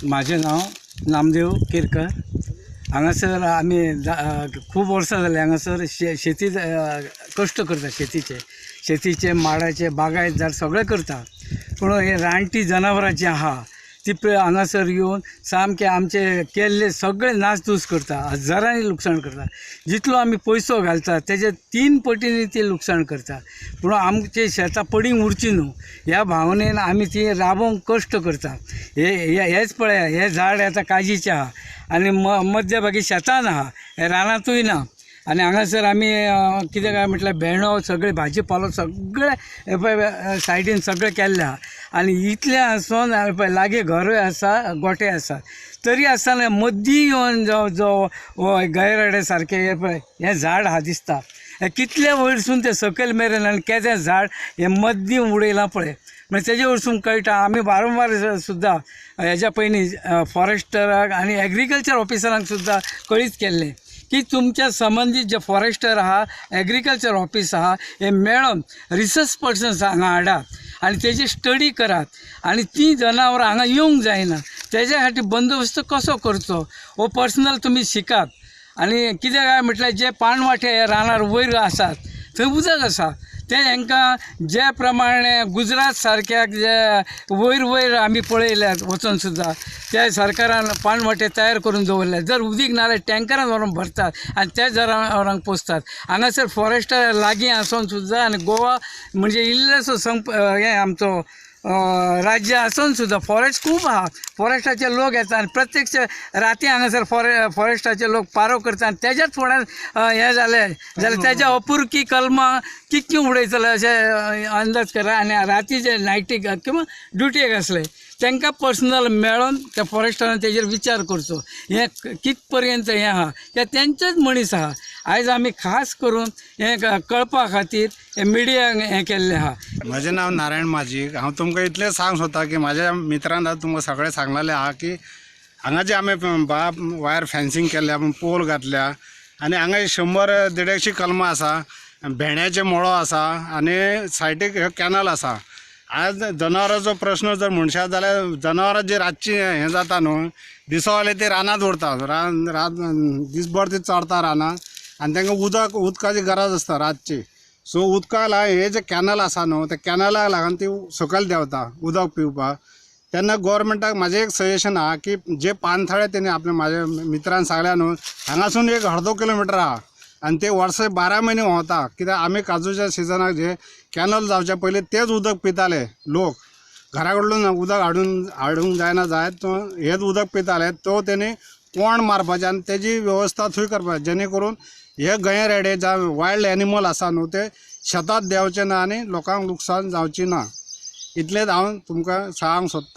माझे नाव नामदेव केरकर. हांगासर आमी खूब वर्सां जाली हांगासर शेती कश्ट करता. शेतीचे माडाचे बागायत झाड सगळें करता. पूण हे रानटी जनावरां जी आहा ती हांगासर येवन सामके आमचे केल्ले सगळे नासधूस करता, हजारांनी लुकसाण करता. जितलो आमी पयसो घालता तेजे 3 पटींनी ती लुकसाण करता. पूण आमचे शेतां पडींग उरची न्हू ह्या भावनेन आमी ती राबोवंक कश्ट करता. हेच पळया, हे झाड आतां काजीचें आहा आनी मध्यभागी शेतान आहा, हे रानांतूय ना. आनी हांगासर आमी कितें काय म्हटल्यार भेंडो सगळे भाजी पालो सगळे पळय सायडीन सगळे केल्ले आहा. आनी इतलें आसून पळय लागीं घरूय आसा, गोठे आसा, तरी आसतना मदीं येवन जो गैराडे सारके हे पळय हें झाड आहा दिसता, हे कितले वयरसून ते सकयल मेरेन आनी केदें झाड हें मदीं उडयलां पळय. म्हणजे तेजे वरसून कळटा. आमी वारंवार सुद्दां हेज्या पयलीं फॉरेस्टराक आनी एग्रीकल्चर ऑफिसरांक सुद्दां कळीत केल्लें की तुमच्या संबंधीत जे फॉरेस्टर आहा, एग्रीकल्चर ऑफिस आहा, हे मेळोन रिसर्च पर्सन्स हांगा हाडात आनी तेजी स्टडी करात आनी ती जनावरां हांगा येवंक जायना. तेज्या खातीर बंदोबस्त कसो करचो हो पर्सनल तुमी शिकात. आनी कितें काय म्हटल्यार जे पानवाटे रानार वयर आसात थंय उदक आसा, ते हांकां जे प्रमाणे गुजरात सारक्याक जे वयर आमी पळयल्यात वचून सुद्दां त्या सरकारान पानवाटे तयार करून दवरल्यात. जर उदीक ना जाल्यार टँकरान व्हरून भरतात आनी त्या जनावरांक पोसतात. हांगासर फॉरेस्टार लागीं आसून सुद्दां आनी गोवा म्हणजे इल्लेसो हें आमचो राज्य आसून सुद्दां फॉरेस्ट खूब आहा. फॉरेस्टाचे लोक येता आनी प्रत्यक्ष राती हांगासर फॉरेस्टाचे लोक पारो करता आनी तेज्याच फुड्यान हें जालें जाल्यार तेज्या अपुरकी कलमां कितकीं उडयतले अशें अंदाज करा. आनी राती जे नायटीक किंवा ड्युटेक आसले तांकां पर्सनल मेळोन त्या फॉरेस्टारान तेजेर विचार करचो. हें कित पर्यंत हें आहा ते तेंचेच मनीस आहा. आयज आमी खास करून हें कळपा खातीर हें मिडियाक हें केल्लें आहा. म्हजें नांव नारायण माजीक. हांव तुमकां इतलें सांग सोदता की म्हाज्या मित्रान आतां तुमकां सगळें सांगलेलें आहा की हांगा जे आमी वायर फेन्सींग केल्ल्या, पोल घातल्या आनी हांगा 100-150 कलमां आसा, भेंड्याचे मळो आसा आनी सायडीक हे कॅनल आसा. आज जनावरांचो प्रश्न जर म्हणशात जाल्यार जनावरां जी रातची हें जाता न्हू, दिसवाले ते रानांत उरता, दिसभर ते चरता रानांत आनी तांकां उदकाची गरज आसता रातची. सो उदकाक लागून हे जे कॅनल आसा न्हू, त्या कॅनलाक लागून ती सकयल देंवता उदक पिवपाक. तेन्ना गव्हर्मेंटाक म्हाजें एक सजेशन आहा की जे पानथळे तेणी म्हाज्या मित्रान सांगल्या न्हू, हांगासून 1-1.5 किलोमिटर आहा आनी ते वर्स 12 म्हयने वता. कित्याक आमी काजूच्या सिजनाक जे कॅनल जावचे पयलीं तेच उदक पिताले लोक. घरा कडल्यान उदक हाडूंक जायना जायत, तो हेच उदक पिताले. तो तेणी कोण मारपाचें आनी तेजी वेवस्था थंय करपाची, जेणे करून हे गैरेडे जावं वायल्ड एनिमल आसा न्हू ते शेतांत देंवचे ना आनी लोकांक लुकसाण जावची ना. इतलेंच हांव तुमकां सांगूंक सोदतां.